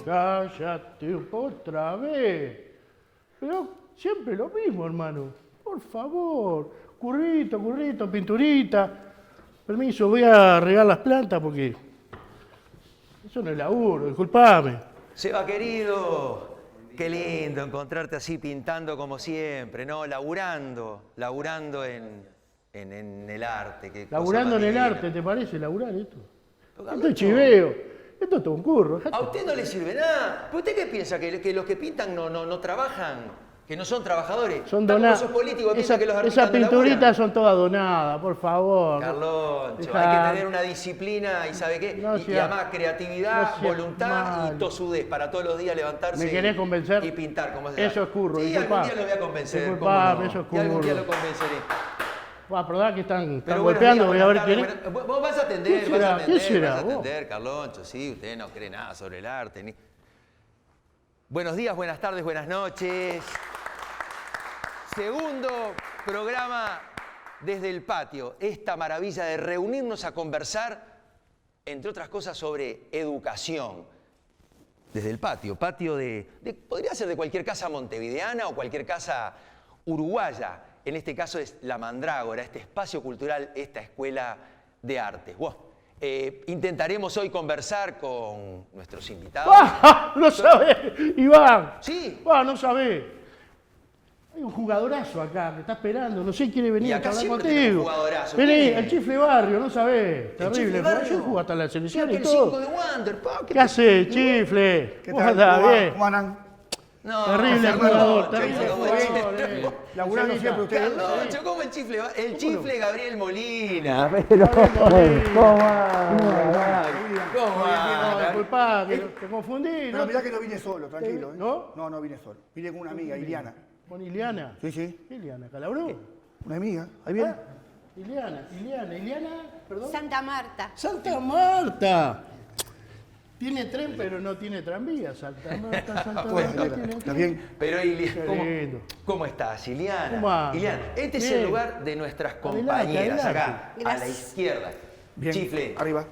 cállate otra vez. Pero siempre lo mismo, hermano. Por favor, currito, pinturita. Permiso, voy a regar las plantas porque eso no es laburo, disculpame. Seba, querido, qué lindo encontrarte así pintando como siempre, ¿no? Laburando en el arte. Qué Laburando cosa en el más arte, divina. ¿te parece laburar esto? Carloncho, Esto es chiveo, esto es todo un curro. a usted no le sirve nada. ¿Pero usted qué piensa? ¿Que los que pintan no trabajan? ¿Que no son trabajadores? Son Tal como donadas. sos político, piensa que los Esas artistas no pinturitas laburan. son todas donadas, por favor. Carloncho, Dejá. hay que tener una disciplina y ¿sabe qué? No y sea- además creatividad, no sea voluntad malo. y tosudez para todos los días levantarse ¿Me querés convencer? y pintar. Como se Eso llama. es curro, Sí, disculpá. algún día lo voy a convencer. Disculpame, ¿cómo no? eso es Y algún día curro. lo convenceré. Perdón que están Pero buenos golpeando, días, voy a ver buenas quién es. tardes, Vos vas a atender, ¿Quién vas será? a atender, ¿Quién será? vas a Vos. atender, Carloncho, sí, usted no cree nada sobre el arte. Buenos días, buenas tardes, buenas noches. Segundo programa desde el patio, esta maravilla de reunirnos a conversar, entre otras cosas, sobre educación. Desde el patio, podría ser de cualquier casa montevideana o cualquier casa uruguaya. En este caso es La Mandrágora, este espacio cultural, esta escuela de artes. Bueno, intentaremos hoy conversar con nuestros invitados. ¡Ah! ¡No sabés, Iván! Sí. No sabés. Hay un jugadorazo acá que está esperando, no sé, quiere venir Y a acá hablar siempre contigo. tenemos jugadorazo. Vení, ¿Quién es? el Chifle Barrio, no sabés. Terrible. Chifle Barrio. Ayer jugó hasta la selección Creo y que el 5 todo. de Wander, pa, ¿Qué hace, Chifle? ¿Qué ¿Cómo tal? andás? ¿Cómo va? Bien. ¿Cómo andan? No, Terrible Carloncho, jugador, terrible ¿cómo jugador. el chifle? Laburando siempre ustedes. Carloncho, ¿cómo el chifle? El chifle Gabriel Molina. ¿Cómo No, anda? disculpá, que te confundí. Pero mirá que no vine solo, tranquilo. ¿eh? ¿No? No vine solo. Vine con una amiga, Iliana. ¿Con Iliana? Sí, sí. Iliana, ¿Calabró? Una amiga. Ahí viene. Iliana, perdón. Santa Marta. Santa Marta. Tiene tren, pero no tiene tranvía. Santa Marta Bueno, tiene ¿Está tren. bien? Pero Qué ¿cómo, lindo. cómo estás, Iliana? ¿Cómo andas? Iliana, este es Bien. el lugar de nuestras Adelante, compañeras, adelante. acá, a la Gracias. izquierda. Bien. Chifle, Arriba.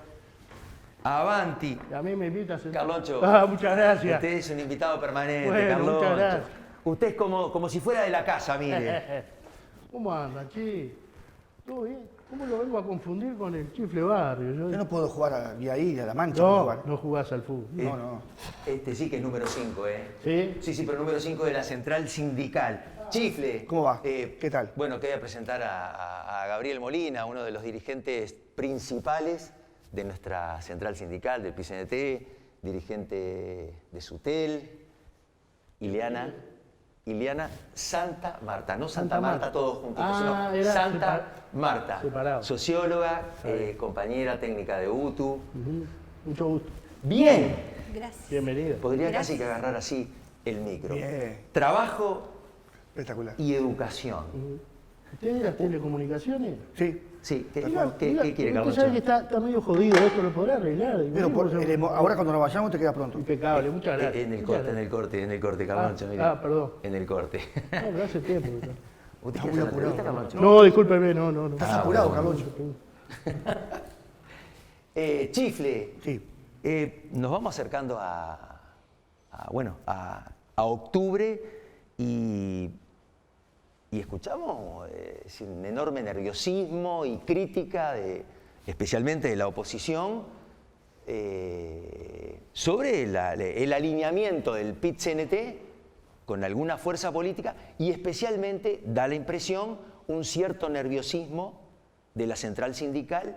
Avanti. A mí me invitas. Carloncho. Muchas gracias. Usted es un invitado permanente, Bueno, Carloncho. muchas gracias. Usted es como si fuera de la casa, mire. ¿Cómo anda, che? ¿Todo bien? ¿Cómo lo vengo a confundir con el Chifle Barrio? Yo no puedo jugar a ahí, a la mancha. puedo No, jugar. no jugás al fútbol. No. Este sí que es número 5, ¿eh? ¿Sí? Sí, pero número 5 de la central sindical. Chifle. ¿Cómo va? ¿Qué tal? Bueno, quería presentar a Gabriel Molina, uno de los dirigentes principales de nuestra central sindical, del PCNT, dirigente de SUTEL, Iliana Santa Marta, no Santa Marta todos juntitos, sino era Santa Marta, separado. socióloga, compañera técnica de UTU. Ujú. Mucho gusto. Bien, Gracias. Bienvenido. podría Gracias. casi que agarrar así el micro. Bien. Trabajo Espectacular. y educación. ¿Usted de las telecomunicaciones? Sí. Sí, ¿qué Diga, quiere, usted Carloncho? sabe que está medio jodido esto, lo podrá arreglar. Pero ahora cuando nos vayamos te queda pronto. Impecable, muchas gracias. En el Muchas corte, Carloncho, mire. perdón. En el corte. No, pero hace tiempo. que está. ¿Usted Está quiere muy hacer la apurado, entrevista, Carloncho? No, discúlpeme, no. Estás apurado, bueno. Carloncho. Chifle, Sí. nos vamos acercando a octubre y escuchamos sin enorme nerviosismo y crítica, especialmente de la oposición, sobre el alineamiento del PIT-CNT con alguna fuerza política y especialmente da la impresión un cierto nerviosismo de la central sindical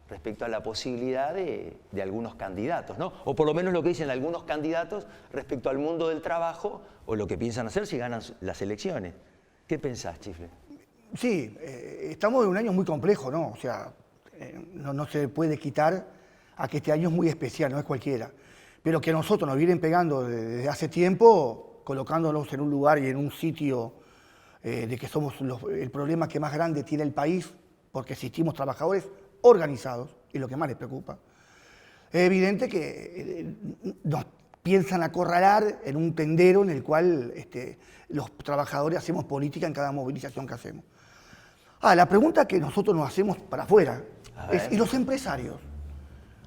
respecto a la posibilidad de algunos candidatos, ¿no? O por lo menos lo que dicen algunos candidatos respecto al mundo del trabajo o lo que piensan hacer si ganan las elecciones. ¿Qué pensás, Chifle? Sí, estamos en un año muy complejo, ¿no? O sea, no se puede quitar a que este año es muy especial, no es cualquiera. Pero que a nosotros nos vienen pegando desde hace tiempo, colocándonos en un lugar y en un sitio de que somos el problema que más grande tiene el país, porque existimos trabajadores organizados, y lo que más les preocupa. Es evidente que nos piensan acorralar en un tendero en el cual los trabajadores hacemos política en cada movilización que hacemos. La pregunta que nosotros nos hacemos para afuera es, ¿y los empresarios?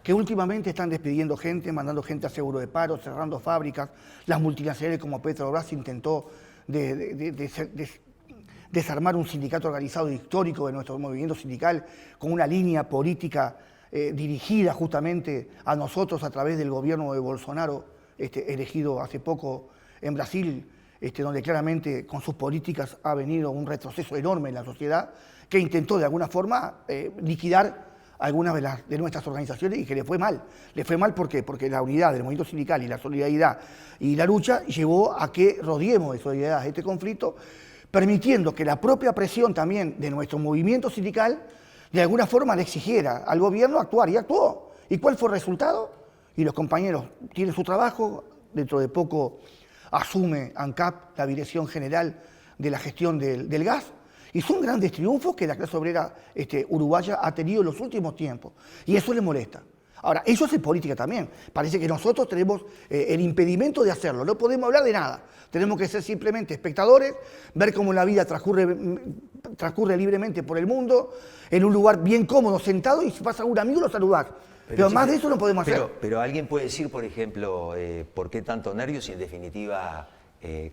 que últimamente están despidiendo gente, mandando gente a seguro de paro, cerrando fábricas. Las multinacionales como Petrobras intentó desarmar un sindicato organizado histórico de nuestro movimiento sindical con una línea política dirigida justamente a nosotros a través del gobierno de Bolsonaro, elegido hace poco en Brasil, donde claramente con sus políticas ha venido un retroceso enorme en la sociedad, que intentó de alguna forma liquidar algunas de nuestras organizaciones y que le fue mal. Le fue mal ¿por qué? Porque la unidad del movimiento sindical y la solidaridad y la lucha llevó a que rodeemos de solidaridad este conflicto, permitiendo que la propia presión también de nuestro movimiento sindical de alguna forma le exigiera al gobierno actuar, y actuó. ¿Y cuál fue el resultado? Y los compañeros tienen su trabajo, dentro de poco asume ANCAP la dirección general de la gestión del gas, y son grandes triunfos que la clase obrera uruguaya ha tenido en los últimos tiempos, y eso le molesta. Ahora, eso es política también. Parece que nosotros tenemos el impedimento de hacerlo, no podemos hablar de nada. Tenemos que ser simplemente espectadores, ver cómo la vida transcurre libremente por el mundo, en un lugar bien cómodo, sentado, y si pasa un amigo lo saludar. Pero más de eso no podemos hacer. Pero alguien puede decir, por ejemplo, ¿por qué tanto nervios? Y en definitiva,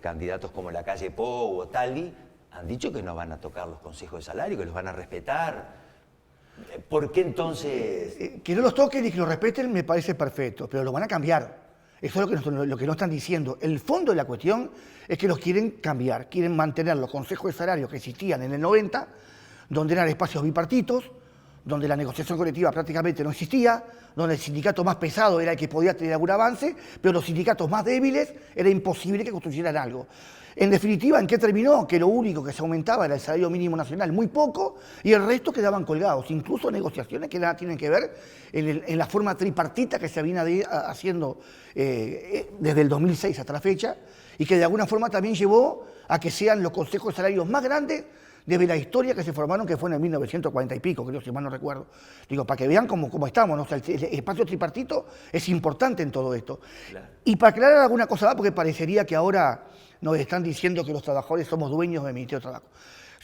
candidatos como la calle Pou o Talvi han dicho que no van a tocar los consejos de salario, que los van a respetar. ¿Por qué entonces...? Que no los toquen y que los respeten me parece perfecto, pero lo van a cambiar. Eso es lo que no están diciendo. El fondo de la cuestión es que los quieren cambiar, quieren mantener los consejos de salario que existían en el 90, donde eran espacios bipartitos, donde la negociación colectiva prácticamente no existía, donde el sindicato más pesado era el que podía tener algún avance, pero los sindicatos más débiles era imposible que construyeran algo. En definitiva, ¿en qué terminó? Que lo único que se aumentaba era el salario mínimo nacional, muy poco, y el resto quedaban colgados. Incluso negociaciones que nada tienen que ver en la forma tripartita que se viene haciendo desde el 2006 hasta la fecha, y que de alguna forma también llevó a que sean los consejos de salarios más grandes desde la historia que se formaron, que fue en el 1940 y pico, creo, si mal no recuerdo. Digo, para que vean cómo estamos, ¿no? O sea, el espacio tripartito es importante en todo esto. Claro. Y para aclarar alguna cosa más, porque parecería que ahora nos están diciendo que los trabajadores somos dueños del Ministerio de Trabajo.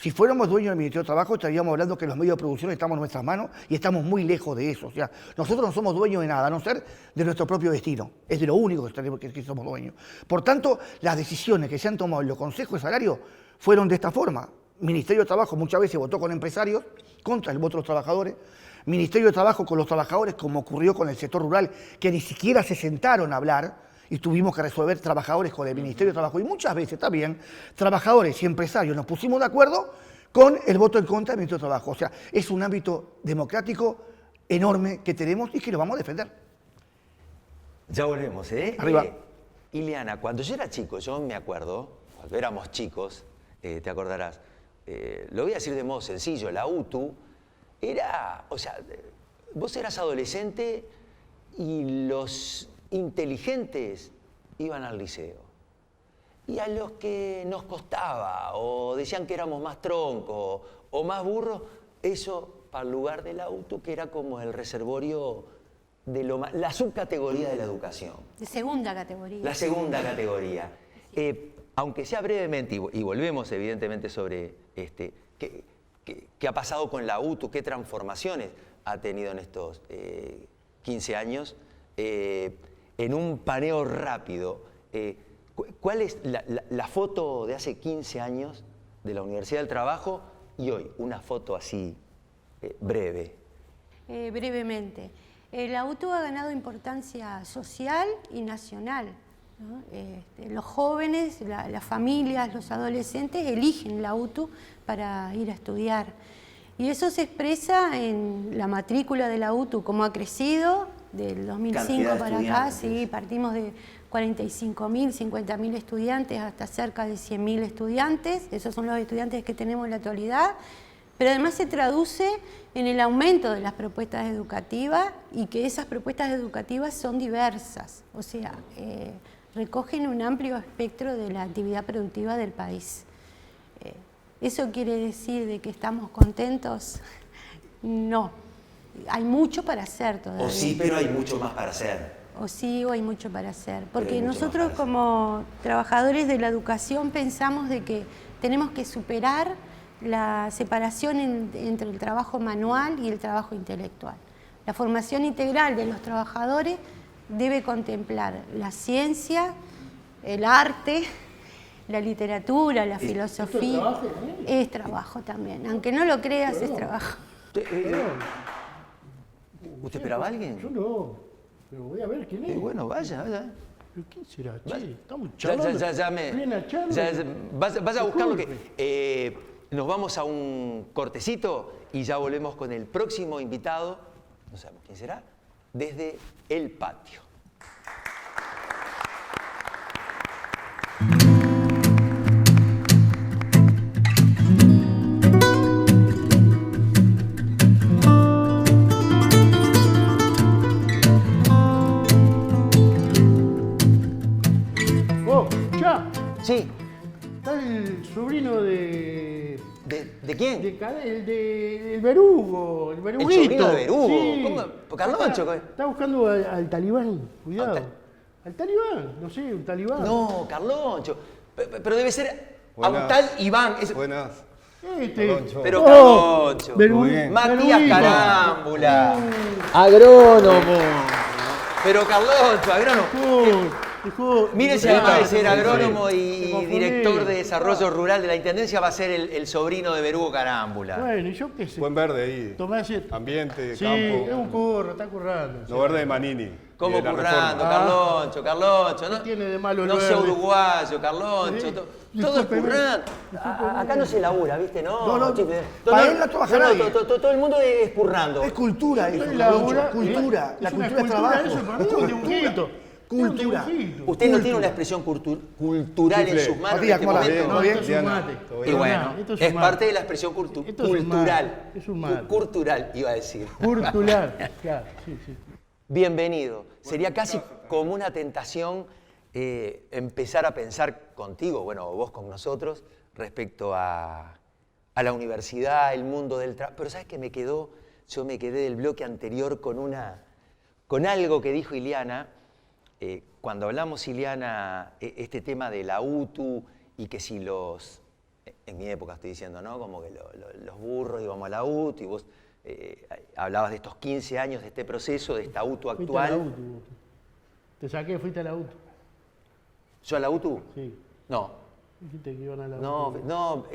Si fuéramos dueños del Ministerio de Trabajo, estaríamos hablando que los medios de producción estamos en nuestras manos y estamos muy lejos de eso. O sea, nosotros no somos dueños de nada, a no ser de nuestro propio destino. Es de lo único que somos dueños. Por tanto, las decisiones que se han tomado en los consejos de salario fueron de esta forma. Ministerio de Trabajo muchas veces votó con empresarios contra el voto de los trabajadores. Ministerio de Trabajo con los trabajadores, como ocurrió con el sector rural, que ni siquiera se sentaron a hablar y tuvimos que resolver trabajadores con el Ministerio de Trabajo. Y muchas veces también trabajadores y empresarios nos pusimos de acuerdo con el voto en contra del Ministerio de Trabajo. O sea, es un ámbito democrático enorme que tenemos y que lo vamos a defender. Ya volvemos, ¿eh? Arriba. Ileana, cuando yo era chico, yo me acuerdo, cuando éramos chicos, te acordarás, lo voy a decir de modo sencillo, la UTU era, o sea, vos eras adolescente y los inteligentes iban al liceo. Y a los que nos costaba, o decían que éramos más troncos, o más burros, eso para el lugar de la UTU, que era como el reservorio de la subcategoría de la educación. De segunda categoría. La segunda categoría. Aunque sea brevemente, y volvemos evidentemente sobre qué ha pasado con la UTU, qué transformaciones ha tenido en estos 15 años, en un paneo rápido, ¿cuál es la foto de hace 15 años de la Universidad del Trabajo y hoy? Una foto así breve. Brevemente. La UTU ha ganado importancia social y nacional, ¿no? Los jóvenes, las familias, los adolescentes eligen la UTU para ir a estudiar. Y eso se expresa en la matrícula de la UTU, cómo ha crecido del 2005 para acá. Sí, partimos de 45.000, 50.000 estudiantes hasta cerca de 100.000 estudiantes. Esos son los estudiantes que tenemos en la actualidad. Pero además se traduce en el aumento de las propuestas educativas y que esas propuestas educativas son diversas, o sea, recogen un amplio espectro de la actividad productiva del país. ¿Eso quiere decir de que estamos contentos? No, hay mucho para hacer todavía. O sí, pero hay mucho más para hacer. O sí, o hay mucho para hacer. Porque nosotros como trabajadores de la educación pensamos de que tenemos que superar la separación entre el trabajo manual y el trabajo intelectual. La formación integral de los trabajadores debe contemplar la ciencia, el arte, la literatura, la filosofía. ¿Esto es trabajo también? Es trabajo también. Aunque no lo creas, es trabajo. ¿Usted esperaba a alguien? Yo no, pero voy a ver quién es. Bueno, vaya. ¿Pero quién será, che? Vaya. Estamos Ya charlando. me... Plena charla. Vas a buscar lo que... Disculpe. Nos vamos a un cortecito y ya volvemos con el próximo invitado, no sabemos quién será, desde el patio. Oh, ya. Sí, Está el sobrino de... ¿de quién? El Berugo, el Beruguito. El sobrino de Berugo. Sí. ¿Cómo? Carloncho. Está buscando al talibán, cuidado. Al Al talibán, no sé, un talibán. No, Carloncho. Pero debe ser a un Buenas. tal Iván. Buenas. Este. Carloncho. Pero Oh, Carloncho. Berugo- bien. Matías Beruguito. Carámbula. Agrónomo. Pero Carloncho, agrónomo. Mire, si además de ser agrónomo Me y confundí. director de desarrollo rural de la Intendencia, va a ser el sobrino de Berugo Carámbula. Bueno, y yo qué sé. Buen verde ahí. Tomás ese- Ambiente, Sí, es campo. un curro, está currando. Lo verde de Manini. ¿Cómo y de la currando, Reforma. Carloncho? ¿Qué tiene de malo el No sea verde? uruguayo, Carloncho. Sí. Todo es Discúlpeme. currando. Acá no se labura, ¿viste? No, No, chico, para él no trabaja nadie. todo el mundo es currando. Es cultura eso, Estoy Carloncho, labura- cultura. es La una cultura es trabajo. Eso para mí Es es un cultura. dibujito. Cultura. Es un dibujito. Usted no tiene una expresión cultural en Chifle. sus manos Matías, en ¿cómo la este ves? momento. ¿Todo bien? Esto es un Diana, mate. todo Y bien. bueno, Esto es un mate. parte de la expresión Esto es un cultural. mate, es un mate. Cultural, iba a decir. Cultural, claro, sí, sí. Bienvenido. Sería casi como una tentación empezar a pensar contigo, bueno, vos con nosotros, respecto a la universidad, el mundo del trabajo. Pero ¿sabes qué me quedó? Yo me quedé del bloque anterior con algo que dijo Ileana. Cuando hablamos, Ileana, este tema de la UTU y que si en mi época estoy diciendo, ¿no? Como que los burros íbamos a la UTU y vos hablabas de estos 15 años de este proceso, de esta UTU Fuiste a la actual. UTU. vos. Te saqué, fuiste a la UTU. ¿Yo a la UTU? Sí. No, Dijiste que iban a la no, UTU. no.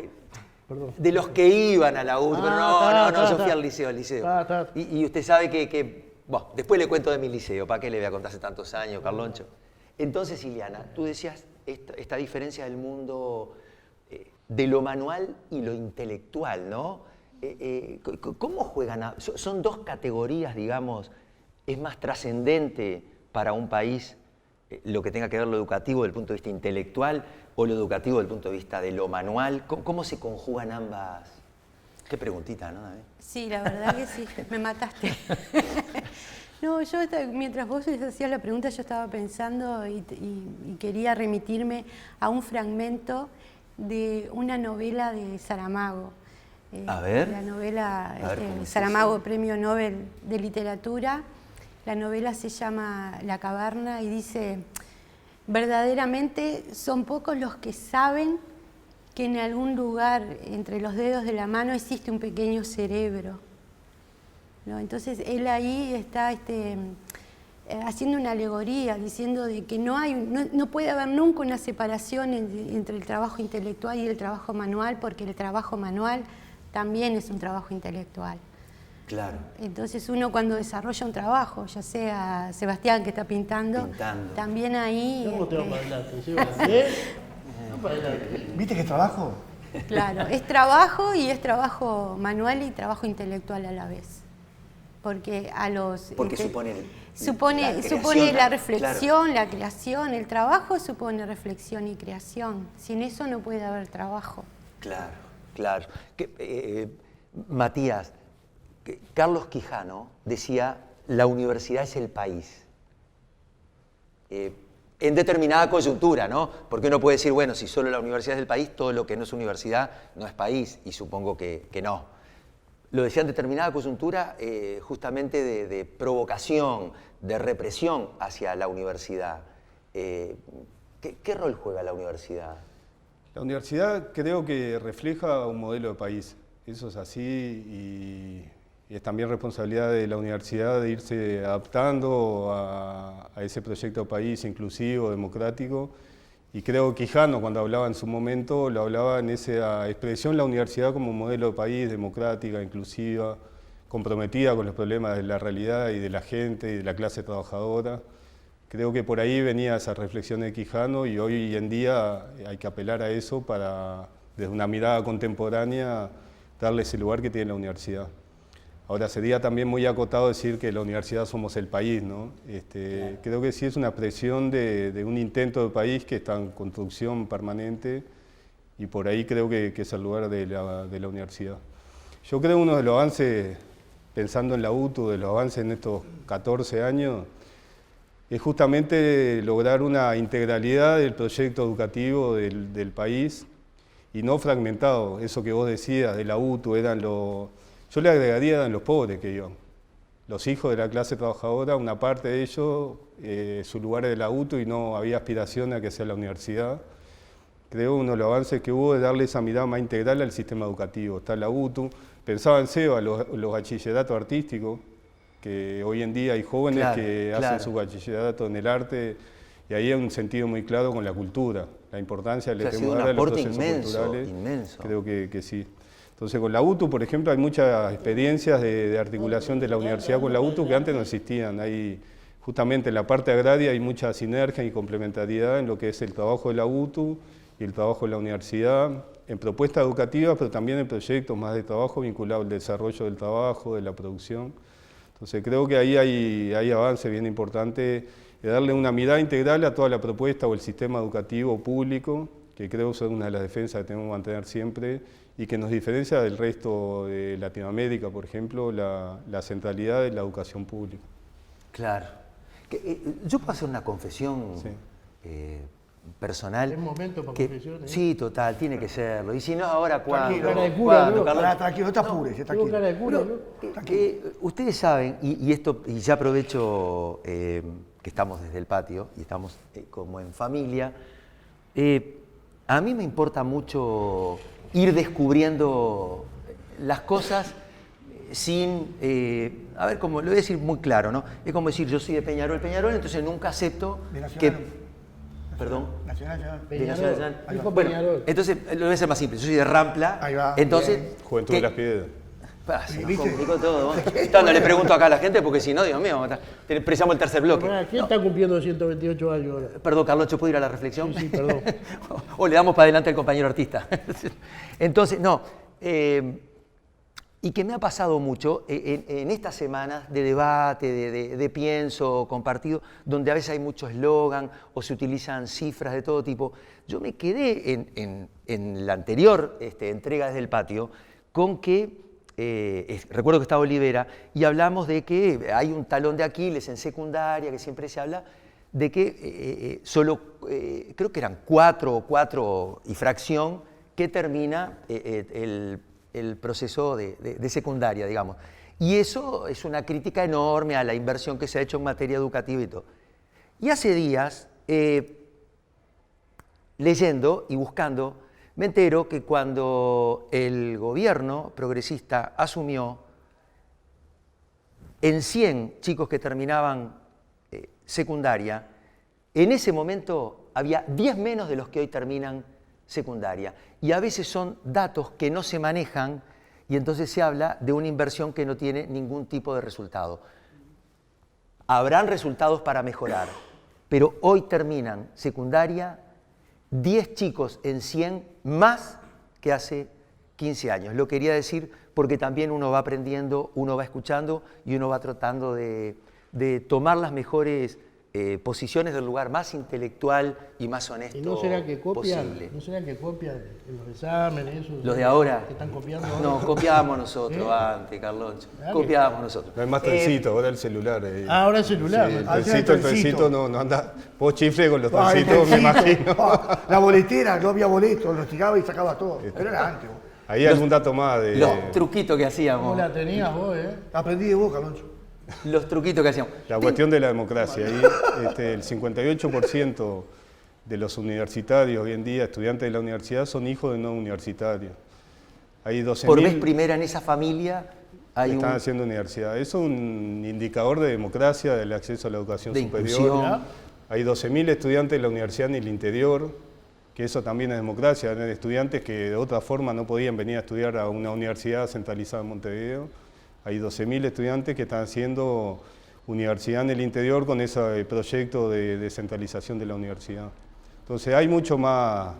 Perdón. De los que iban a la UTU, pero Ah, no, yo está. fui al liceo. Está. Y usted sabe que bueno, después le cuento de mi liceo, ¿para qué le voy a contar hace tantos años, Carloncho? Entonces, Ileana, tú decías esta diferencia del mundo de lo manual y lo intelectual, ¿no? ¿Cómo juegan? Son dos categorías, digamos, es más trascendente para un país lo que tenga que ver lo educativo desde el punto de vista intelectual o lo educativo desde el punto de vista de lo manual. ¿Cómo se conjugan ambas? Qué preguntita, ¿no, David? Sí, la verdad que sí, me mataste. No, mientras vos les hacías la pregunta, yo estaba pensando y quería remitirme a un fragmento de una novela de Saramago. A ver. La novela, A ver, ¿cómo es Saramago, eso? Premio Nobel de Literatura. La novela se llama La caverna y dice, verdaderamente son pocos los que saben que en algún lugar entre los dedos de la mano existe un pequeño cerebro, ¿no? Entonces él ahí está haciendo una alegoría, diciendo de que no puede haber nunca una separación entre el trabajo intelectual y el trabajo manual, porque el trabajo manual también es un trabajo intelectual. Claro. Entonces uno cuando desarrolla un trabajo, ya sea Sebastián que está pintando. También ahí... ¿Cómo te vas para adelante? ¿Sí? ¿Eh? No para adelante. ¿Viste qué trabajo? Claro, es trabajo y es trabajo manual y trabajo intelectual a la vez. Porque Porque supone supone la creación, reflexión, la creación. El trabajo supone reflexión y creación. Sin eso no puede haber trabajo. Claro, claro. Matías, Carlos Quijano decía, la universidad es el país. En determinada coyuntura, ¿no? Porque uno puede decir, bueno, si solo la universidad es el país, todo lo que no es universidad no es país, y supongo que no. Lo decía en determinada coyuntura justamente de provocación, de represión hacia la universidad. ¿Qué rol juega la universidad? La universidad creo que refleja un modelo de país. Eso es así es también responsabilidad de la universidad de irse adaptando a ese proyecto país inclusivo, democrático. Y creo que Quijano, cuando hablaba en su momento, lo hablaba en esa expresión la universidad como modelo de país, democrática, inclusiva, comprometida con los problemas de la realidad y de la gente y de la clase trabajadora. Creo que por ahí venía esa reflexión de Quijano y hoy en día hay que apelar a eso para, desde una mirada contemporánea, darle ese lugar que tiene la universidad. Ahora, sería también muy acotado decir que la universidad somos el país, ¿no? Creo que sí es una expresión de un intento de país que está en construcción permanente y por ahí creo que es el lugar de la universidad. Yo creo que uno de los avances, pensando en la UTU, de los avances en estos 14 años, es justamente lograr una integralidad del proyecto educativo del país y no fragmentado. Eso que vos decías de la UTU eran los... Yo le agregaría eran los pobres que iban. Los hijos de la clase trabajadora, una parte de ellos, su lugar era de la UTU y no había aspiración a que sea la universidad. Creo que uno de los avances que hubo es darle esa mirada más integral al sistema educativo. Está la UTU, pensaba en SEBA, los bachilleratos artísticos, que hoy en día hay jóvenes que hacen su bachillerato en el arte, y ahí hay un sentido muy claro con la cultura, la importancia que le tenemos que dar a los procesos culturales. Inmenso. Creo que sí. Entonces con la UTU, por ejemplo, hay muchas experiencias de articulación de la universidad con la UTU que antes no existían. Hay, justamente en la parte agraria hay mucha sinergia y complementariedad en lo que es el trabajo de la UTU y el trabajo de la universidad, en propuestas educativas, pero también en proyectos más de trabajo vinculados al desarrollo del trabajo, de la producción. Entonces creo que ahí hay avances bien importantes de darle una mirada integral a toda la propuesta o el sistema educativo público, que creo que es una de las defensas que tenemos que mantener siempre y que nos diferencia del resto de Latinoamérica, por ejemplo, la centralidad de la educación pública. Claro. Yo puedo hacer una confesión personal. Es momento para confesiones. Sí, total, tiene que serlo. Y si no, ahora ¿cuándo? Tranquilo, cara de cura, ¿no? Tranquilo, no te apures, está Tengo aquí. cara de cura, ¿no? Ustedes saben, y ya aprovecho que estamos desde el patio y estamos como en familia, a mí me importa mucho ir descubriendo las cosas sin, a ver, como lo voy a decir muy claro, ¿no? Es como decir, yo soy de Peñarol, entonces nunca acepto que... Perdón. Nacional. Nacional. Dijo Bueno, Peñarol. entonces lo voy a hacer más simple. Yo soy de Rampla. Ahí va, entonces, bien. Juventud de las Piedras. Se nos complicó todo. No le pregunto acá a la gente porque si no, Dios mío, precisamos el tercer bloque. ¿Quién está cumpliendo 128 años ahora? Perdón, Carlos, ¿yo puedo ir a la reflexión? Sí, perdón. O le damos para adelante al compañero artista. Entonces, no. Y que me ha pasado mucho en estas semanas de debate, de pienso compartido, donde a veces hay mucho eslogan o se utilizan cifras de todo tipo. Yo me quedé en la anterior entrega desde el patio con que, recuerdo que estaba Olivera, y hablamos de que hay un talón de Aquiles en secundaria, que siempre se habla, de que solo, creo que eran 4 y fracción, que termina el proceso de secundaria, digamos. Y eso es una crítica enorme a la inversión que se ha hecho en materia educativa y todo. Y hace días, leyendo y buscando, me entero que cuando el gobierno progresista asumió, en 100 chicos que terminaban secundaria, en ese momento había 10 menos de los que hoy terminan secundaria. Y a veces son datos que no se manejan y entonces se habla de una inversión que no tiene ningún tipo de resultado. Habrán resultados para mejorar, pero hoy terminan secundaria 10 chicos en 100 más que hace 15 años. Lo quería decir porque también uno va aprendiendo, uno va escuchando y uno va tratando de tomar las mejores posiciones del lugar más intelectual y más honesto ¿Y no será que copian? posible. ¿No será que copian en los exámenes? Esos, ¿Los de ahora? ¿Que están copiando ahora? No, copiábamos nosotros antes, Carloncho. Dale. Copiábamos nosotros. No hay más trencito, ahora el celular. Ahora el celular. Sí, ¿no? el trencito no anda. Vos chifle con los trencitos, me imagino. La boletera, no había boletos, los tiraba y sacaba todo. Pero era antes. Vos. Ahí hay algún dato más de... Los truquitos que ¿Cómo hacíamos. la tenías vos, Aprendí de vos, Caloncho. Los truquitos que hacíamos. La cuestión de la democracia. Ahí, el 58% de los universitarios hoy en día, estudiantes de la universidad, son hijos de no universitarios. Hay 12.000... Por vez primera en esa familia Hay están un- haciendo universidad. Es un indicador de democracia, del acceso a la educación De superior. inclusión. Hay 12.000 estudiantes en la universidad en el interior, que eso también es democracia. Eran estudiantes que de otra forma no podían venir a estudiar a una universidad centralizada en Montevideo. Hay 12.000 estudiantes que están haciendo universidad en el interior con ese proyecto de descentralización de la universidad. Entonces hay mucho más,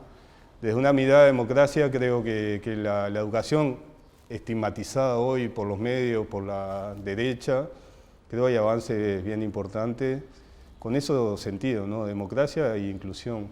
desde una mirada de democracia, creo que la educación estigmatizada hoy por los medios, por la derecha, creo que hay avances bien importantes con esos sentidos, ¿no? Democracia e inclusión.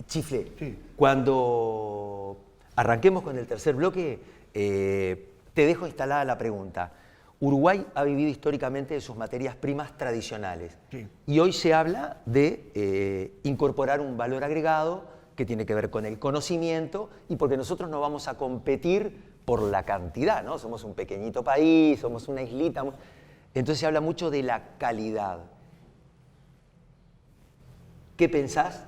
Chifle, Sí. cuando arranquemos con el tercer bloque, te dejo instalada la pregunta. Uruguay ha vivido históricamente de sus materias primas tradicionales. Sí. Y hoy se habla de incorporar un valor agregado que tiene que ver con el conocimiento y porque nosotros no vamos a competir por la cantidad, ¿no? Somos un pequeñito país, somos una islita. Entonces se habla mucho de la calidad. ¿Qué pensás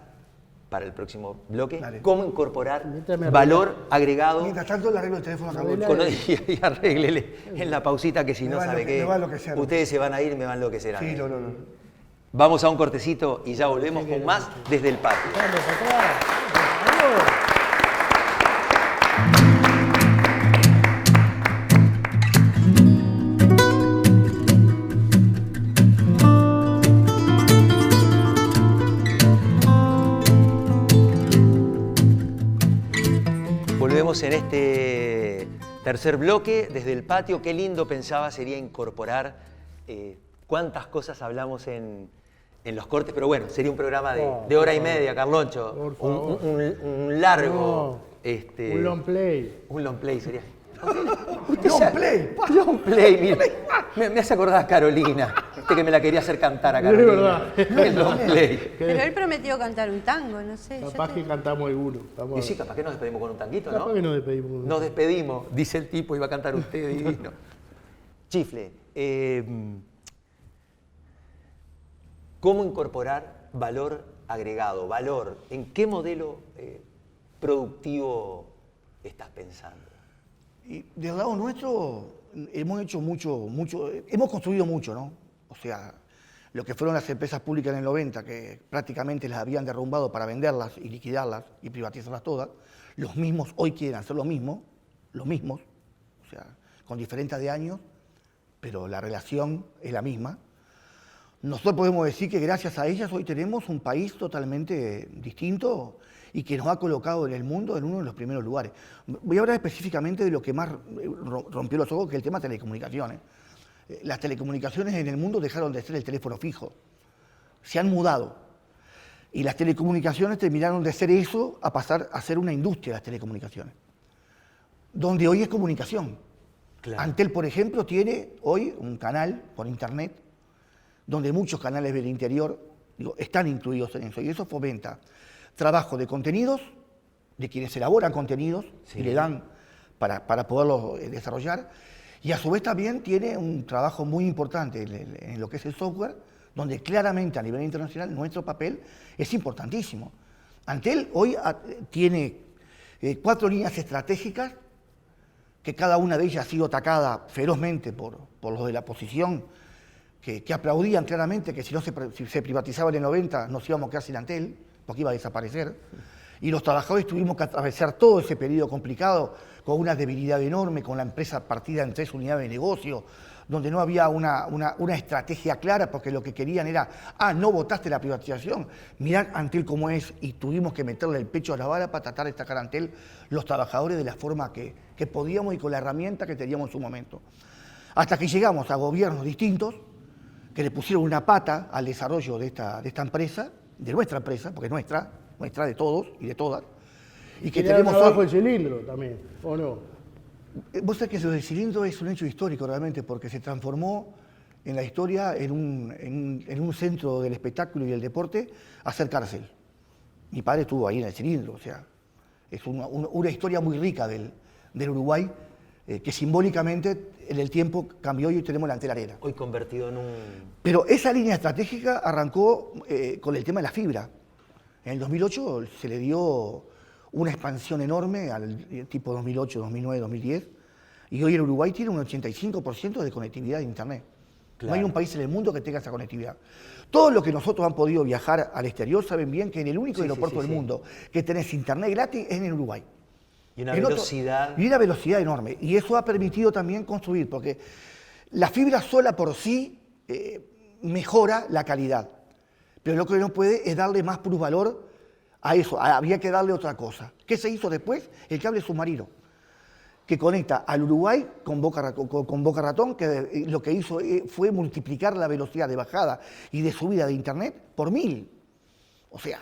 para el próximo bloque? Dale. ¿Cómo incorporar Métame a valor agregado? Mientras tanto, le arreglo el teléfono a Carlos. Y arréglele en la pausita que si Me no va a sabe enloque- qué. me va a enloquecer. Ustedes se van a ir, me van a enloquecer a mí. Sí, no. Vamos a un cortecito y ya volvemos con más desde el patio. Dale, para atrás, por favor. Volvemos en este tercer bloque desde el patio. Qué lindo pensaba sería incorporar cuántas cosas hablamos en los cortes, pero bueno, sería un programa de hora y media, Carloncho. Por favor. Un largo. No, un long play. Un long play sería. Long play. Long play, mira. Me hace acordar a Carolina, que me la quería hacer cantar a Es Carolina. verdad. El long play. Pero él prometió cantar un tango, no sé. yo Capaz que cantamos alguno. Vamos a Y ver. sí, capaz que nos despedimos con un tanguito, ¿no? Capaz que nos despedimos. Nos despedimos, dice el tipo, iba a cantar usted divino. Chifle, ¿cómo incorporar valor agregado? Valor, ¿en qué modelo productivo estás pensando? Y del lado nuestro hemos hecho mucho, hemos construido mucho, ¿no? O sea, lo que fueron las empresas públicas en el 90, que prácticamente las habían derrumbado para venderlas y liquidarlas y privatizarlas todas, los mismos hoy quieren hacer lo mismo, los mismos, o sea, con diferencia de años, pero la relación es la misma. Nosotros podemos decir que gracias a ellas hoy tenemos un país totalmente distinto y que nos ha colocado en el mundo en uno de los primeros lugares. Voy a hablar específicamente de lo que más rompió los ojos, que es el tema de telecomunicaciones. Las telecomunicaciones en el mundo dejaron de ser el teléfono fijo, se han mudado. Y las telecomunicaciones terminaron de ser eso a pasar a ser una industria, las telecomunicaciones, donde hoy es comunicación. Claro. Antel, por ejemplo, tiene hoy un canal por internet, donde muchos canales del interior están incluidos en eso, y eso fomenta trabajo de contenidos, de quienes elaboran contenidos Sí. y le dan para poderlos desarrollar, y a su vez también tiene un trabajo muy importante en lo que es el software, donde claramente a nivel internacional nuestro papel es importantísimo. Antel hoy tiene 4 líneas estratégicas, que cada una de ellas ha sido atacada ferozmente por los de la oposición, que aplaudían claramente que si se privatizaba en el 90 nos íbamos a quedar sin Antel, porque iba a desaparecer. Y los trabajadores tuvimos que atravesar todo ese periodo complicado con una debilidad enorme, con la empresa partida en 3 unidades de negocio, donde no había una estrategia clara, porque lo que querían era, no votaste la privatización, mirad Antel cómo es, y tuvimos que meterle el pecho a la bala para tratar de sacar a Antel los trabajadores de la forma que podíamos y con la herramienta que teníamos en su momento. Hasta que llegamos a gobiernos distintos, que le pusieron una pata al desarrollo de esta empresa, de nuestra empresa, porque es nuestra de todos y de todas, y que tenemos abajo hoy. el cilindro también, ¿o no? Vos sabés que lo del cilindro es un hecho histórico realmente, porque se transformó en la historia en un centro del espectáculo y del deporte a ser cárcel. Mi padre estuvo ahí en el cilindro, o sea, es una historia muy rica del Uruguay, que simbólicamente en el tiempo cambió y hoy tenemos la Antel Arena. Hoy convertido en un... Pero esa línea estratégica arrancó con el tema de la fibra. En el 2008 se le dio una expansión enorme al tipo 2008, 2009, 2010, Y hoy el Uruguay tiene un 85% de conectividad de Internet. Claro. No hay un país en el mundo que tenga esa conectividad. Todos los que nosotros han podido viajar al exterior saben bien que en el único aeropuerto del mundo que tenés Internet gratis es en el Uruguay. Y una En otro- velocidad. y una velocidad enorme. Y eso ha permitido también construir, porque la fibra sola por sí mejora la calidad. Pero lo que no puede es darle más plusvalor a eso. Había que darle otra cosa. ¿Qué se hizo después? El cable submarino, que conecta al Uruguay con Boca Ratón, que lo que hizo fue multiplicar la velocidad de bajada y de subida de Internet por 1000. O sea,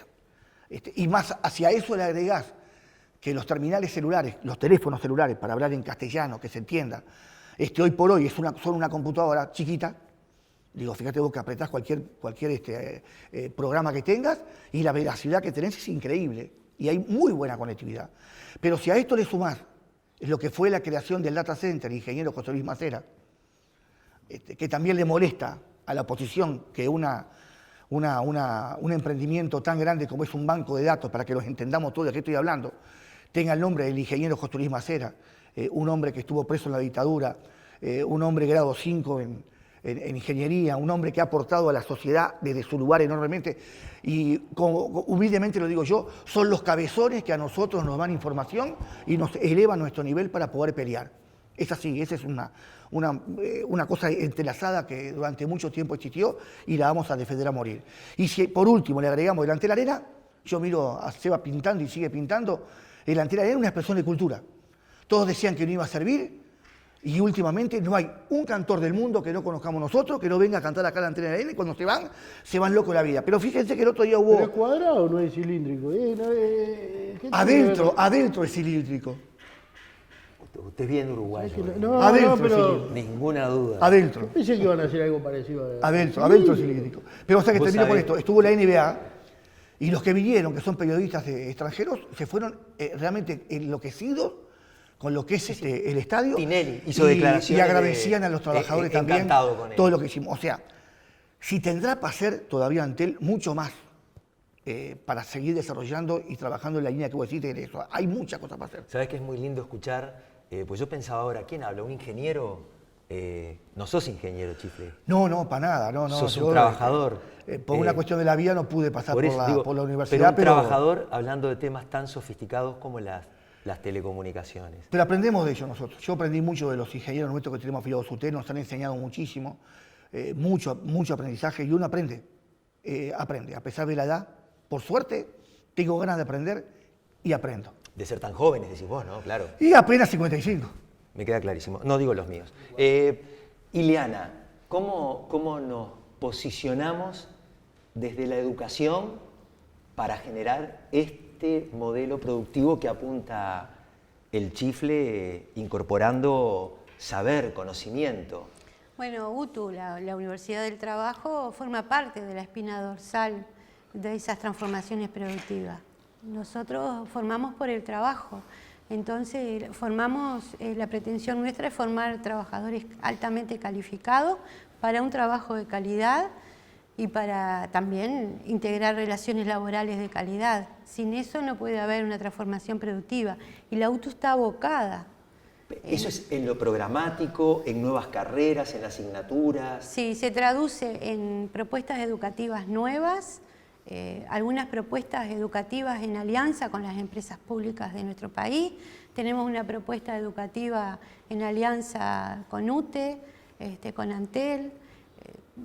y más hacia eso le agregás que los terminales celulares, los teléfonos celulares, para hablar en castellano, que se entienda, hoy por hoy son una computadora chiquita. Digo, fíjate vos que apretás cualquier programa que tengas y la velocidad que tenés es increíble. Y hay muy buena conectividad. Pero si a esto le sumás lo que fue la creación del Data Center, el ingeniero José Luis Macera, que también le molesta a la oposición que un emprendimiento tan grande como es un banco de datos, para que los entendamos todos de qué estoy hablando, tenga el nombre del ingeniero José Luis Macera, un hombre que estuvo preso en la dictadura, un hombre grado 5 en ingeniería, un hombre que ha aportado a la sociedad desde su lugar enormemente, y como humildemente lo digo yo, son los cabezones que a nosotros nos dan información y nos elevan nuestro nivel para poder pelear. Es así, esa es una cosa entrelazada que durante mucho tiempo existió y la vamos a defender a morir. Y si por último le agregamos delante de la arena, yo miro a Seba pintando y sigue pintando, delante de la arena es una expresión de cultura. Todos decían que no iba a servir, y últimamente no hay un cantor del mundo que no conozcamos nosotros, que no venga a cantar acá delante de la arena, y cuando se van locos la vida. Pero fíjense que el otro día hubo... ¿Pero es cuadrado o no es cilíndrico? ¿Qué tiene que ver? Adentro es cilíndrico. Usted es bien uruguayo. Es que ¿eh? no, Adentro, no, pero sí. Ninguna duda. Adentro. pensé que iban a hacer algo parecido. Adentro es cilíndrico. Pero o sea que Vos termino con sabés. esto. Estuvo la NBA y los que vinieron, que son periodistas extranjeros, se fueron realmente enloquecidos con lo que es el estadio. Tinelli hizo declaraciones y agradecían a los trabajadores también encantado con él. todo lo que hicimos. O sea, si tendrá para hacer todavía Antel mucho más para seguir desarrollando y trabajando en la línea que vos decís de eso. Hay muchas cosas para hacer. ¿Sabes que es muy lindo escuchar? Pues yo pensaba ahora, ¿quién habla? ¿Un ingeniero? No sos ingeniero, Chifle. No, para nada. No, Sos yo, un trabajador. Por una cuestión de la vida no pude pasar Por eso digo, por la pero universidad. un trabajador hablando de temas tan sofisticados como las telecomunicaciones. Pero aprendemos de ellos nosotros. Yo aprendí mucho de los ingenieros nuestros que tenemos afiliados a UTE, nos han enseñado muchísimo, mucho aprendizaje, y uno aprende, a pesar de la edad. Por suerte, tengo ganas de aprender y aprendo. De ser tan jóvenes, decís vos, ¿no? Claro. Y apenas 55. Me queda clarísimo. No digo los míos. Ileana, ¿cómo nos posicionamos desde la educación para generar este modelo productivo que apunta el Chifle, incorporando saber, conocimiento? Bueno, UTU, la Universidad del Trabajo, forma parte de la espina dorsal de esas transformaciones productivas. Nosotros formamos por el trabajo. Entonces, la pretensión nuestra es formar trabajadores altamente calificados para un trabajo de calidad y para también integrar relaciones laborales de calidad. Sin eso no puede haber una transformación productiva. Y la UTU está abocada. ¿Eso es en lo programático, en nuevas carreras, en asignaturas? Sí, se traduce en propuestas educativas nuevas, algunas propuestas educativas en alianza con las empresas públicas de nuestro país. Tenemos una propuesta educativa en alianza con UTE, con Antel,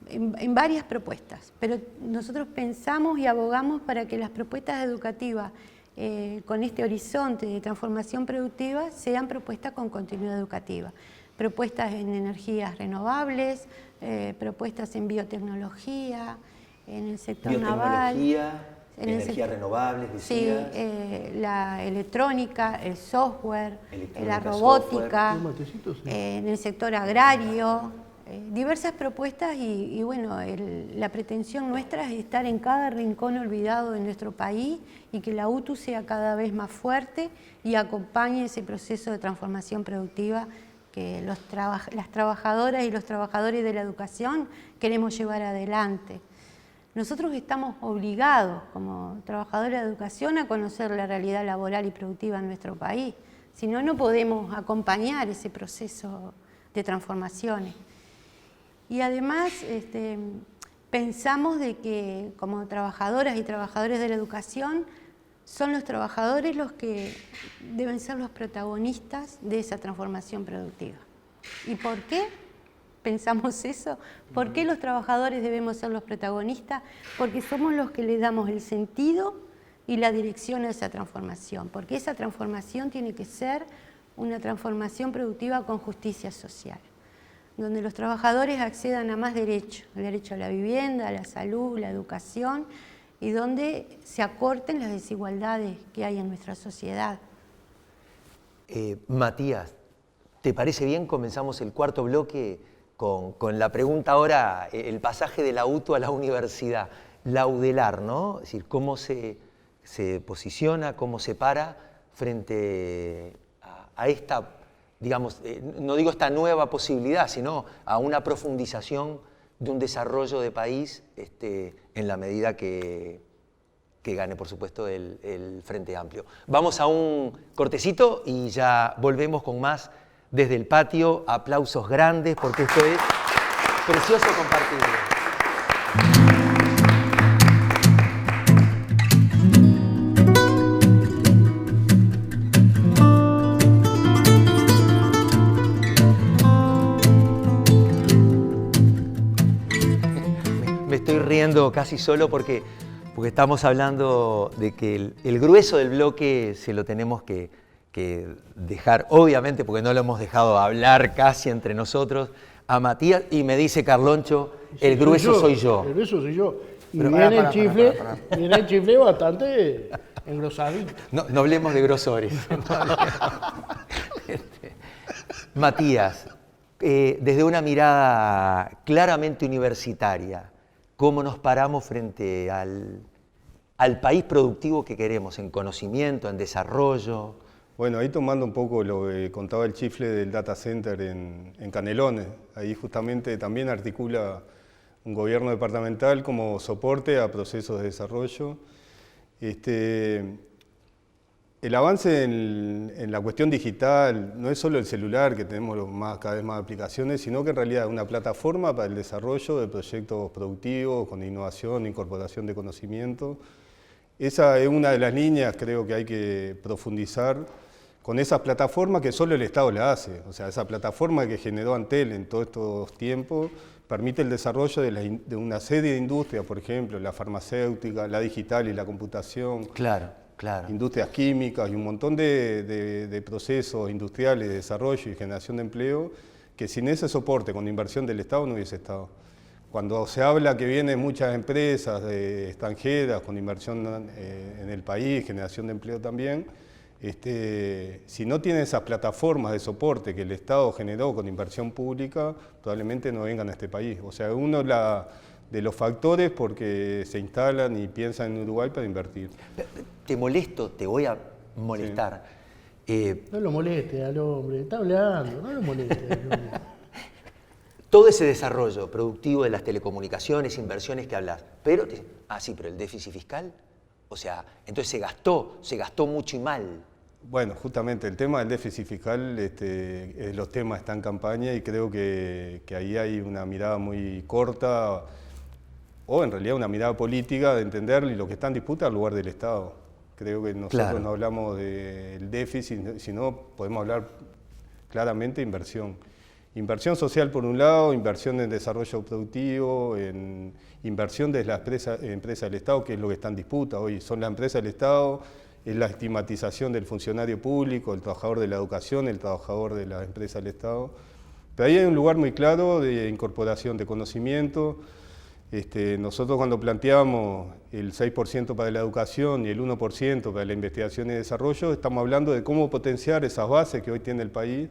en varias propuestas. Pero nosotros pensamos y abogamos para que las propuestas educativas con este horizonte de transformación productiva sean propuestas con continuidad educativa. Propuestas en energías renovables, propuestas en biotecnología, en el sector naval. Energías renovables, decías. Sí, la electrónica, el software, la Electrónica, robótica, software. en el sector agrario, diversas propuestas y bueno, la pretensión nuestra es estar en cada rincón olvidado de nuestro país y que la UTU sea cada vez más fuerte y acompañe ese proceso de transformación productiva que las trabajadoras y los trabajadores de la educación queremos llevar adelante. Nosotros estamos obligados como trabajadores de educación a conocer la realidad laboral y productiva en nuestro país. Si no, no podemos acompañar ese proceso de transformaciones. Y además pensamos de que como trabajadoras y trabajadores de la educación son los trabajadores los que deben ser los protagonistas de esa transformación productiva. ¿Y por qué pensamos eso? ¿Por qué los trabajadores debemos ser los protagonistas? Porque somos los que le damos el sentido y la dirección a esa transformación, porque esa transformación tiene que ser una transformación productiva con justicia social, donde los trabajadores accedan a más derechos, el derecho a la vivienda, a la salud, la educación, y donde se acorten las desigualdades que hay en nuestra sociedad. Matías, ¿te parece bien? Comenzamos el cuarto bloque con la pregunta ahora, el pasaje de la UTU a la universidad, la UDELAR, ¿no? Es decir, cómo se posiciona, cómo se para frente a esta, digamos, no digo esta nueva posibilidad, sino a una profundización de un desarrollo de país en la medida que gane, por supuesto, el Frente Amplio. Vamos a un cortecito y ya volvemos con más desde el patio. Aplausos grandes porque esto es precioso compartirlo. Me estoy riendo casi solo porque estamos hablando de que el grueso del bloque se lo tenemos que dejar, obviamente, porque no lo hemos dejado hablar casi entre nosotros, a Matías, y me dice Carloncho, el grueso soy yo. El grueso soy yo. Y Pero viene pará, viene el chifle bastante engrosadito. No hablemos de grosores. Matías, desde una mirada claramente universitaria, ¿cómo nos paramos frente al país productivo que queremos, en conocimiento, en desarrollo? Bueno, ahí tomando un poco lo que contaba el chifle del data center en Canelones, ahí justamente también articula un gobierno departamental como soporte a procesos de desarrollo. El avance en la cuestión digital no es solo el celular, que tenemos cada vez más aplicaciones, sino que en realidad es una plataforma para el desarrollo de proyectos productivos, con innovación, incorporación de conocimiento. Esa es una de las líneas, creo que hay que profundizar con esas plataformas que solo el Estado la hace. O sea, esa plataforma que generó Antel en todos estos tiempos permite el desarrollo de una serie de industrias, por ejemplo, la farmacéutica, la digital y la computación. Claro, claro. Industrias químicas y un montón de procesos industriales de desarrollo y generación de empleo que sin ese soporte con inversión del Estado no hubiese estado. Cuando se habla que vienen muchas empresas extranjeras con inversión en el país, generación de empleo también, si no tienen esas plataformas de soporte que el Estado generó con inversión pública, probablemente no vengan a este país. O sea, uno de los factores porque se instalan y piensan en Uruguay para invertir. Te molesto, te voy a molestar. Sí. No lo moleste al hombre, está hablando, no lo moleste al hombre. Todo ese desarrollo productivo de las telecomunicaciones, inversiones que hablas, pero, pero el déficit fiscal, o sea, entonces se gastó mucho y mal. Bueno, justamente el tema del déficit fiscal, los temas están en campaña y creo que ahí hay una mirada muy corta, o en realidad una mirada política de entender lo que está en disputa al lugar del Estado. Creo que nosotros no hablamos del déficit, sino podemos hablar claramente de inversión. Inversión social por un lado, inversión en desarrollo productivo, en inversión de las empresas del Estado, que es lo que está en disputa hoy. Son las empresas del Estado, es la estigmatización del funcionario público, el trabajador de la educación, el trabajador de las empresas del Estado. Pero ahí hay un lugar muy claro de incorporación de conocimiento. Nosotros cuando planteamos el 6% para la educación y el 1% para la investigación y desarrollo, estamos hablando de cómo potenciar esas bases que hoy tiene el país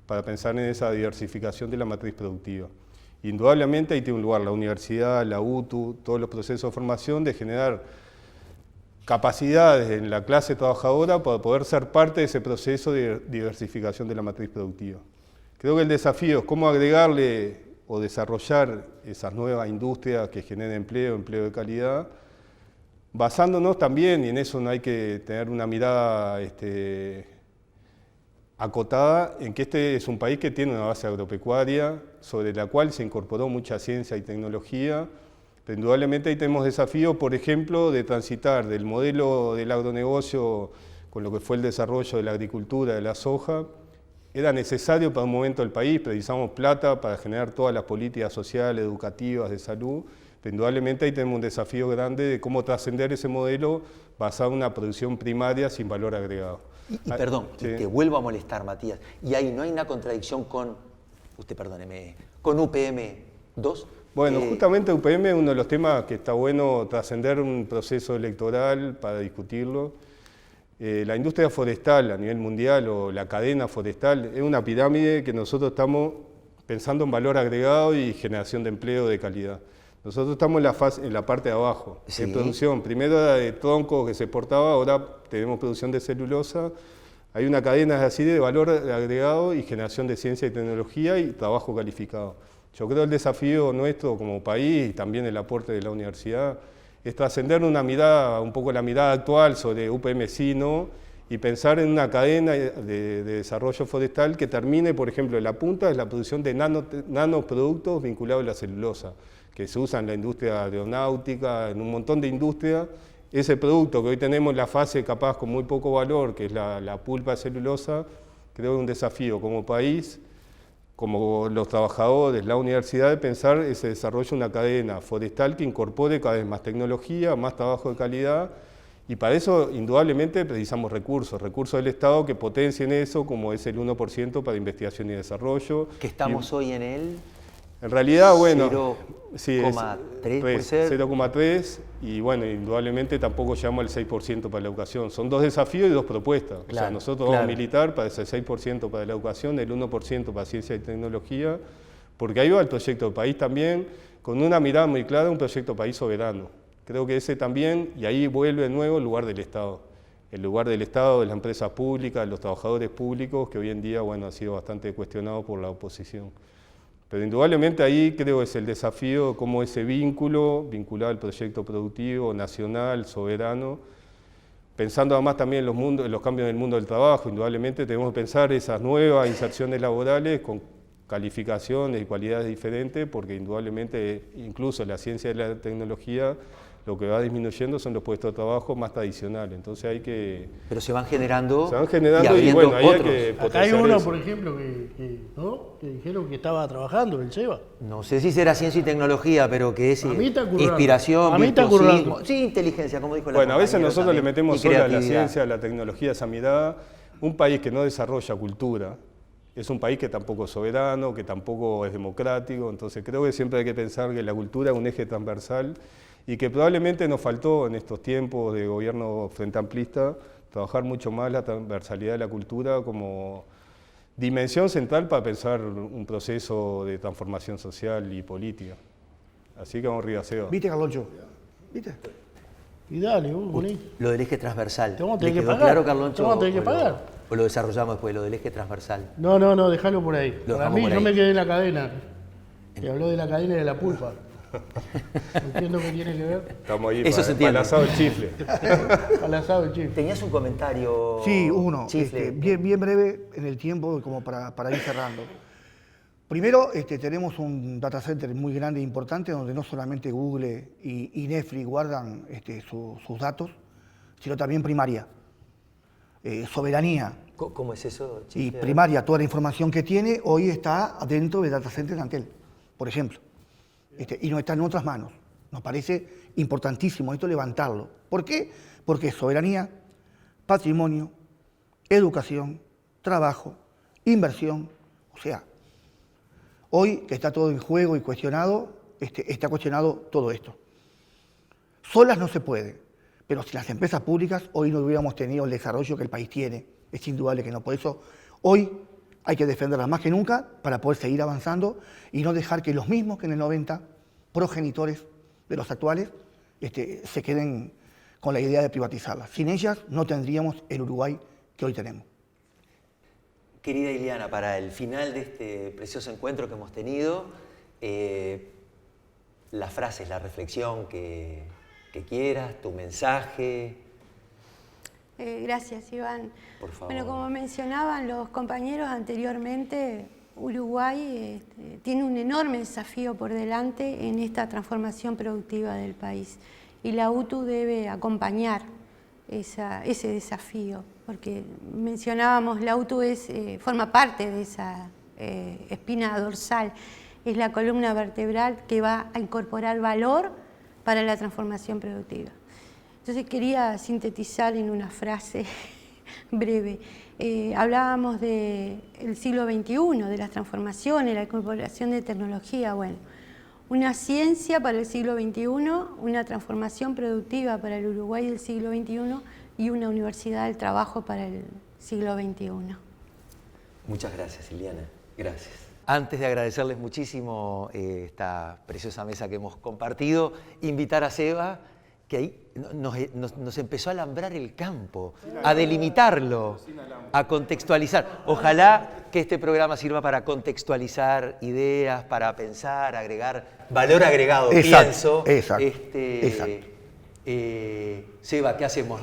para pensar en esa diversificación de la matriz productiva. Indudablemente ahí tiene un lugar la universidad, la UTU, todos los procesos de formación de generar capacidades en la clase trabajadora para poder ser parte de ese proceso de diversificación de la matriz productiva. Creo que el desafío es cómo agregarle o desarrollar esas nuevas industrias que generen empleo de calidad, basándonos también, y en eso no hay que tener una mirada acotada en que este es un país que tiene una base agropecuaria, sobre la cual se incorporó mucha ciencia y tecnología, pero indudablemente ahí tenemos desafíos, por ejemplo, de transitar del modelo del agronegocio con lo que fue el desarrollo de la agricultura, de la soja. Era necesario para un momento del país, precisamos plata para generar todas las políticas sociales, educativas, de salud, pero indudablemente ahí tenemos un desafío grande de cómo trascender ese modelo basado en una producción primaria sin valor agregado. Y perdón, Sí. te vuelvo a molestar, Matías. ¿Y ahí no hay una contradicción con, usted perdóneme, con UPM-2? Bueno, justamente UPM es uno de los temas que está bueno trascender un proceso electoral para discutirlo. La industria forestal a nivel mundial o la cadena forestal es una pirámide que nosotros estamos pensando en valor agregado y generación de empleo de calidad. Nosotros estamos en la parte de abajo, Sí. en producción. Primero era de troncos que se exportaba, ahora tenemos producción de celulosa. Hay una cadena así de valor agregado y generación de ciencia y tecnología y trabajo calificado. Yo creo que el desafío nuestro como país y también el aporte de la universidad es trascender una mirada, un poco la mirada actual sobre UPM sí, no, y pensar en una cadena de desarrollo forestal que termine, por ejemplo, en la punta es la producción de nanoproductos vinculados a la celulosa, que se usa en la industria aeronáutica, en un montón de industrias. Ese producto que hoy tenemos en la fase capaz con muy poco valor, que es la pulpa de celulosa, creo que es un desafío como país, como los trabajadores, la universidad, de pensar ese desarrollo de una cadena forestal que incorpore cada vez más tecnología, más trabajo de calidad, y para eso indudablemente precisamos recursos del Estado que potencien eso, como es el 1% para investigación y desarrollo. Que estamos hoy en él. En realidad, bueno, 0,3 puede ser. 0,3 y bueno, indudablemente tampoco llegamos al 6% para la educación. Son dos desafíos y dos propuestas. O sea, nosotros vamos a militar para ese 6% para la educación, el 1% para ciencia y tecnología, porque ahí va el proyecto del país también, con una mirada muy clara, un proyecto país soberano. Creo que ese también, y ahí vuelve de nuevo el lugar del Estado. El lugar del Estado, de las empresas públicas, de los trabajadores públicos, que hoy en día, bueno, ha sido bastante cuestionado por la oposición. Pero indudablemente ahí creo que es el desafío, cómo ese vínculo, vinculado al proyecto productivo, nacional, soberano, pensando además también en los cambios en el mundo del trabajo, indudablemente tenemos que pensar esas nuevas inserciones laborales con calificaciones y cualidades diferentes, porque indudablemente incluso la ciencia y la tecnología lo que va disminuyendo son los puestos de trabajo más tradicionales, entonces hay que... Pero se van generando y bueno, ahí hay que Acá hay potenciar uno, eso. por ejemplo, que dijeron que estaba trabajando, el Seba. No sé si será ciencia y tecnología, pero que es A mí está currando. inspiración, A mí está virtuosismo. currando. Sí, inteligencia, como dijo la Bueno, a veces compañera nosotros le también, metemos y solo a la creatividad. ciencia, a la tecnología, esa mirada. Un país que no desarrolla cultura es un país que tampoco es soberano, que tampoco es democrático, entonces creo que siempre hay que pensar que la cultura es un eje transversal y que probablemente nos faltó en estos tiempos de gobierno frente amplista trabajar mucho más la transversalidad de la cultura como dimensión central para pensar un proceso de transformación social y política. Así que vamos arriba, Seba. ¿Viste, Carloncho? ¿Viste? Y dale, vos, bonito. Lo del eje transversal. Te vamos a ¿Le tener que quedó pagar. claro, Carloncho? Te vamos a tener que o lo- pagar. O lo desarrollamos después, lo del eje transversal. No, déjalo por ahí. Lo Para dejamos mí, por yo ahí. me quedé en la cadena. Que habló de la cadena y de la pulpa. No entiendo qué tiene que ver. Estamos ahí Eso se entiende. para el asado de chifle. Al asado el chip. ¿Tenías un comentario? Sí, uno, Chifle? bien breve en el tiempo, como para ir cerrando. Primero, tenemos un data center muy grande e importante, donde no solamente Google y Netflix guardan sus datos, sino también primaria, soberanía. ¿Cómo es eso, Y Chifle? primaria, toda la información que tiene, hoy está dentro del data center de Antel, por ejemplo. Y no está en otras manos. Nos parece importantísimo esto levantarlo. ¿Por qué? Porque es soberanía, patrimonio, educación, trabajo, inversión. O sea, hoy que está todo en juego y cuestionado, está cuestionado todo esto. Solas no se puede, pero si las empresas públicas hoy no hubiéramos tenido el desarrollo que el país tiene, es indudable que no. Por eso hoy hay que defenderlas más que nunca para poder seguir avanzando y no dejar que los mismos que en el 90, progenitores de los actuales, se queden con la idea de privatizarlas. Sin ellas no tendríamos el Uruguay que hoy tenemos. Querida Ileana, para el final de este precioso encuentro que hemos tenido, las frases, la reflexión que quieras, tu mensaje. Gracias, Iván. Por favor. Bueno, como mencionaban los compañeros anteriormente, Uruguay tiene un enorme desafío por delante en esta transformación productiva del país. Y la UTU debe acompañar ese desafío, porque mencionábamos, la UTU forma parte de esa espina dorsal, es la columna vertebral que va a incorporar valor para la transformación productiva. Entonces quería sintetizar en una frase breve. Hablábamos del siglo XXI, de las transformaciones, la incorporación de tecnología. Bueno, una ciencia para el siglo XXI, una transformación productiva para el Uruguay del siglo XXI y una universidad del trabajo para el siglo XXI. Muchas gracias, Iliana. Gracias. Antes de agradecerles muchísimo esta preciosa mesa que hemos compartido, invitar a Seba, que ahí nos empezó a alambrar el campo, a delimitarlo, a contextualizar. Ojalá que este programa sirva para contextualizar ideas, para pensar, agregar valor agregado, Exacto, pienso. exacto. Seba, ¿qué hacemos?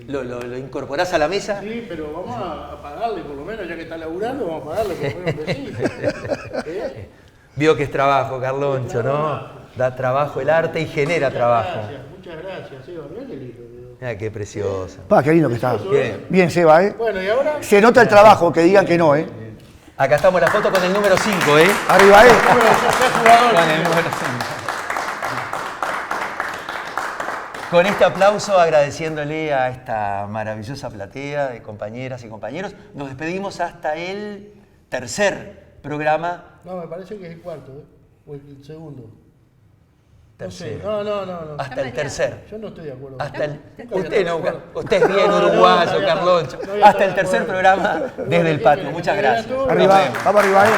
¿Lo incorporás a la mesa? Sí, pero vamos a pagarle por lo menos, ya que está laburando, vamos a pagarle por lo menos un besito. Vio que es trabajo, Carloncho, ¿no? Da trabajo el arte y genera trabajo. Muchas gracias, Seba. Mirá qué lindo. Mira qué precioso. Pa, qué lindo que está. Bien. Bien, Seba, ¿eh? Bueno, y ahora... Se nota el trabajo, que digan que no, ¿eh? Acá estamos la foto con el número 5, ¿eh? Arriba, ¿eh? Con el número 5. Con este aplauso, agradeciéndole a esta maravillosa platea de compañeras y compañeros, nos despedimos hasta el tercer programa. No, me parece que es el cuarto, ¿eh? O el segundo. Tercero. No. Hasta el tercer. Yo no estoy de acuerdo. Hasta el, Nunca usted, había no, estado de acuerdo. usted es bien No, uruguayo, no, Carloncho. no había Hasta el estado de tercer acuerdo. programa desde el patio. Muchas gracias. Arriba, vamos arriba, ¿eh?